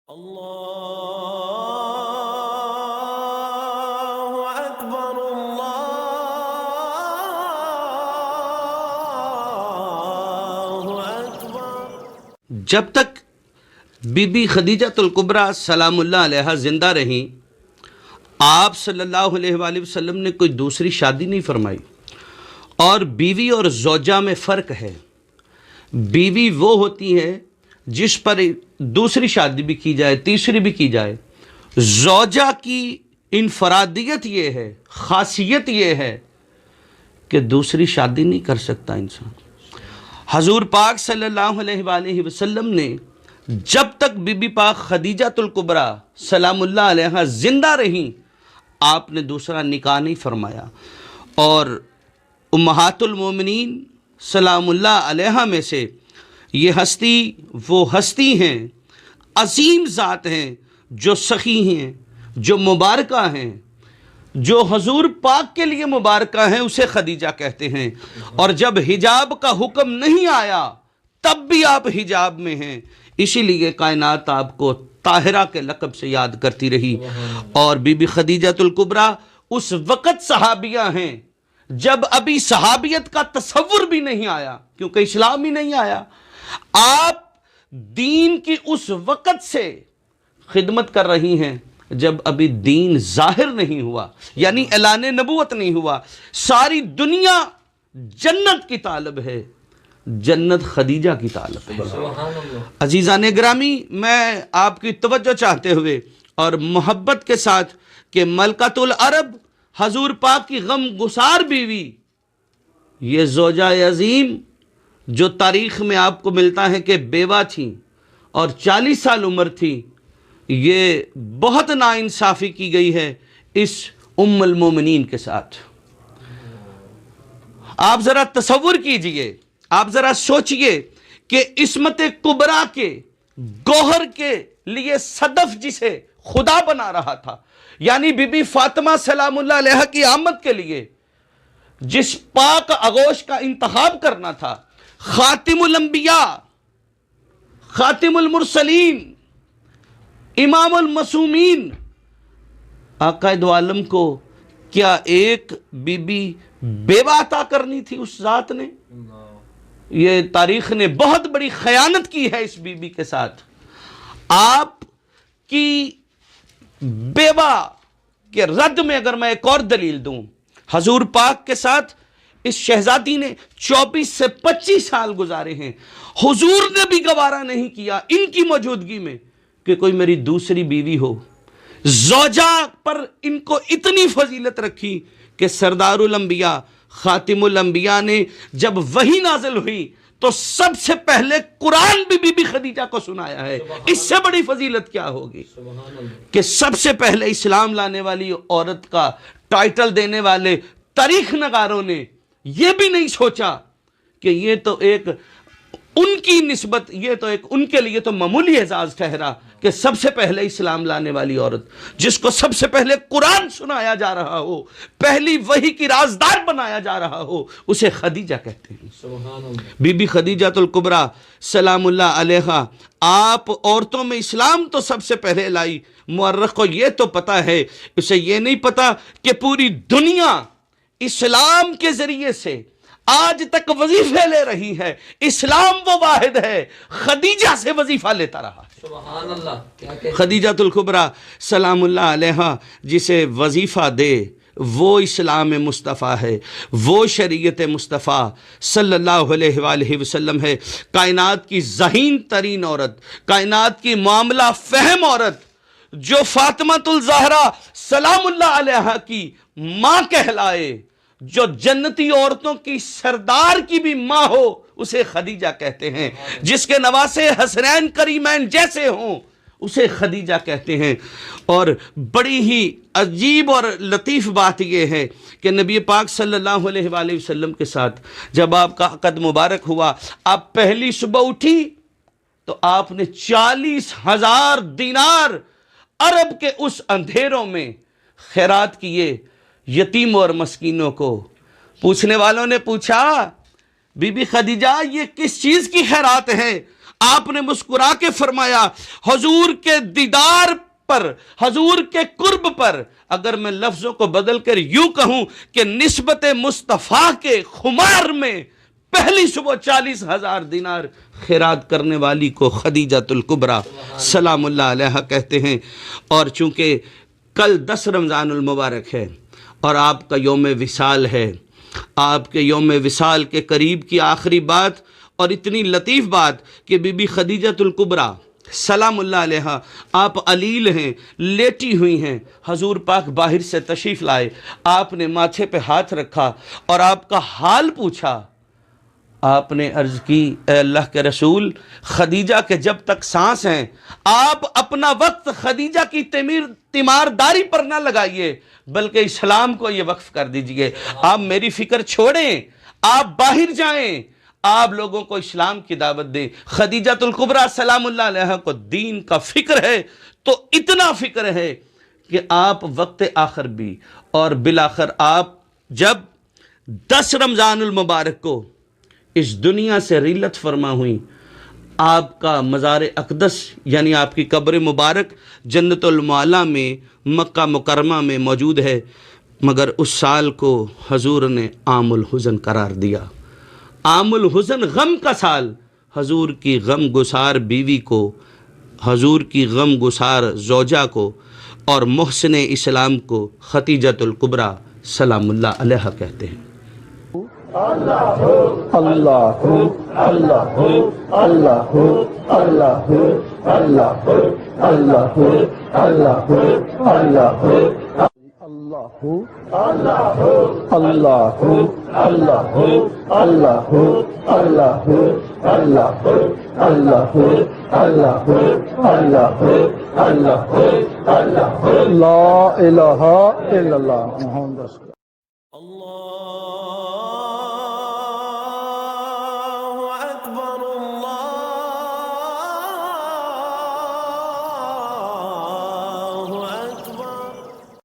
اللہ اکبر اللہ اکبر۔ جب تک be be Khadija الکبریٰ سلام اللہ علیہا زندہ رہیں، آپ صلی اللہ علیہ وآلہ وسلم نے کوئی دوسری شادی نہیں فرمائی۔ اور بیوی اور زوجہ میں فرق ہے۔ بیوی وہ ہوتی ہے جس پر دوسری شادی بھی کی جائے، تیسری بھی کی جائے۔ زوجہ کی انفرادیت یہ ہے، خاصیت یہ ہے کہ دوسری شادی نہیں کر سکتا انسان۔ حضور پاک صلی اللہ علیہ وآلہ وسلم نے جب تک بی بی پاک خدیجہ الکبریٰ سلام اللہ علیہا زندہ رہیں، آپ نے دوسرا نکاح نہیں فرمایا۔ اور امہات المومنین سلام اللہ علیہا میں سے یہ ہستی وہ ہستی ہیں، عظیم ذات ہیں، جو سخی ہیں، جو مبارکہ ہیں، جو حضور پاک کے لیے مبارکہ ہیں، اسے خدیجہ کہتے ہیں۔ اور جب حجاب کا حکم نہیں آیا تب بھی آپ حجاب میں ہیں، اسی لیے کائنات آپ کو طاہرہ کے لقب سے یاد کرتی رہی۔ اور بی بی خدیجہ الکبریٰ اس وقت صحابیہ ہیں جب ابھی صحابیت کا تصور بھی نہیں آیا، کیونکہ اسلام ہی نہیں آیا۔ آپ دین کی اس وقت سے خدمت کر رہی ہیں جب ابھی دین ظاہر نہیں ہوا، یعنی اعلان نبوت نہیں ہوا۔ ساری دنیا جنت کی طالب ہے، جنت خدیجہ کی طالب ہے۔ عزیزان گرامی، میں آپ کی توجہ چاہتے ہوئے اور محبت کے ساتھ کہ ملکۃ العرب حضور پاک کی غم گسار بیوی، یہ زوجہ عظیم جو تاریخ میں آپ کو ملتا ہے کہ بیوہ تھیں اور 40 سال عمر تھی، یہ بہت ناانصافی کی گئی ہے اس ام المومنین کے ساتھ۔ آپ ذرا تصور کیجئے، آپ ذرا سوچئے کہ عصمت کبریٰ کے گوہر کے لیے صدف جسے خدا بنا رہا تھا، یعنی بی بی فاطمہ سلام اللہ علیہا کی آمد کے لیے جس پاک آغوش کا انتخاب کرنا تھا، خاتم الانبیاء، خاتم المرسلین، امام المعصومین، آقا دو عالم کو کیا ایک بی بی بیوہ عطا کرنی تھی اس ذات نے؟ یہ تاریخ نے بہت بڑی خیانت کی ہے اس بی بی کے ساتھ۔ آپ کی بیوہ کے رد میں اگر میں ایک اور دلیل دوں، حضور پاک کے ساتھ اس شہزادی نے 24 سے 25 سال گزارے ہیں، حضور نے بھی گوارا نہیں کیا ان کی موجودگی میں کہ کوئی میری دوسری بیوی ہو۔ زوجہ پر ان کو اتنی فضیلت رکھی کہ سردار الانبیاء خاتم الانبیاء نے جب وحی نازل ہوئی تو سب سے پہلے قرآن بھی بی بی خدیجہ کو سنایا ہے۔ اس سے بڑی فضیلت کیا ہوگی کہ سب سے پہلے اسلام لانے والی عورت کا ٹائٹل دینے والے تاریخ نگاروں نے یہ بھی نہیں سوچا کہ یہ تو ایک ان کی نسبت، یہ تو ایک ان کے لیے تو معمولی اعزاز ٹھہرا کہ سب سے پہلے اسلام لانے والی عورت جس کو سب سے پہلے قرآن سنایا جا رہا ہو، پہلی وحی کی رازدار بنایا جا رہا ہو، اسے خدیجہ کہتے ہیں۔ بی بی خدیجہ الکبریٰ سلام اللہ علیہا آپ عورتوں میں اسلام تو سب سے پہلے لائی۔ مورخ کو یہ تو پتا ہے، اسے یہ نہیں پتا کہ پوری دنیا اسلام کے ذریعے سے آج تک وظیفے لے رہی ہے، اسلام وہ واحد ہے خدیجہ سے وظیفہ لیتا رہا ہے۔ سبحان اللہ۔ خدیجہ الکبریٰ سلام اللہ علیہا جسے وظیفہ دے وہ اسلام مصطفیٰ ہے، وہ شریعت مصطفیٰ صلی اللہ علیہ وآلہ وسلم ہے۔ کائنات کی ذہین ترین عورت، کائنات کی معاملہ فہم عورت جو فاطمہ الزہرا سلام اللہ علیہا کی ماں کہلائے، جو جنتی عورتوں کی سردار کی بھی ماں ہو، اسے خدیجہ کہتے ہیں۔ جس کے نواسے حسنین کریمین جیسے ہوں، اسے خدیجہ کہتے ہیں۔ اور بڑی ہی عجیب اور لطیف بات یہ ہے کہ نبی پاک صلی اللہ علیہ وآلہ وسلم کے ساتھ جب آپ کا عقد مبارک ہوا، آپ پہلی صبح اٹھی تو آپ نے 40,000 دینار عرب کے اس اندھیروں میں خیرات کیے یتیموں اور مسکینوں کو۔ پوچھنے والوں نے پوچھا، بی بی خدیجہ یہ کس چیز کی خیرات ہے؟ آپ نے مسکرا کے فرمایا حضور کے دیدار پر، حضور کے قرب پر اگر میں لفظوں کو بدل کر یوں کہوں کہ نسبت مصطفیٰ کے خمار میں پہلی صبح 40,000 دینار خیرات کرنے والی کو خدیجۃ الکبریٰ سلام اللہ علیہا کہتے ہیں۔ اور چونکہ کل 10 رمضان المبارک ہے اور آپ کا یوم وصال ہے، آپ کے یوم وصال کے قریب کی آخری بات اور اتنی لطیف بات کہ بی بی خدیجۃ الکبریٰ سلام اللہ علیہا آپ علیل ہیں، لیٹی ہوئی ہیں، حضور پاک باہر سے تشریف لائے، آپ نے ماتھے پہ ہاتھ رکھا اور آپ کا حال پوچھا۔ آپ نے عرض کی اے اللہ کے رسول، خدیجہ کے جب تک سانس ہیں آپ اپنا وقت خدیجہ کی تیمارداری پر نہ لگائیے بلکہ اسلام کو یہ وقف کر دیجئے۔ آپ میری فکر چھوڑیں، آپ باہر جائیں، آپ لوگوں کو اسلام کی دعوت دیں۔ خدیجۃ الکبریٰ سلام اللہ علیہا کو دین کا فکر ہے تو اتنا فکر ہے کہ آپ وقت آخر بھی اور بالآخر آپ جب 10 رمضان المبارک کو اس دنیا سے ریلت فرما ہوئی، آپ کا مزار اقدس یعنی آپ کی قبر مبارک جنت المعلیٰ میں مکہ مکرمہ میں موجود ہے، مگر اس سال کو حضور نے عام الحزن قرار دیا۔ عام الحزن غم کا سال، حضور کی غم گسار بیوی کو، حضور کی غم گسار زوجہ کو اور محسن اسلام کو خدیجۃ الکبریٰ سلام اللہ علیہا کہتے ہیں۔ اللہ اللہ اللہ اللہ اللہ اللہ اللہ اللہ اللہ اللہ اللہ اللہ اللہ اللہ اللہ اللہ اللہ اللہ اللہ لا الہ الا اللہ محمد رسول اللہ۔ اللہ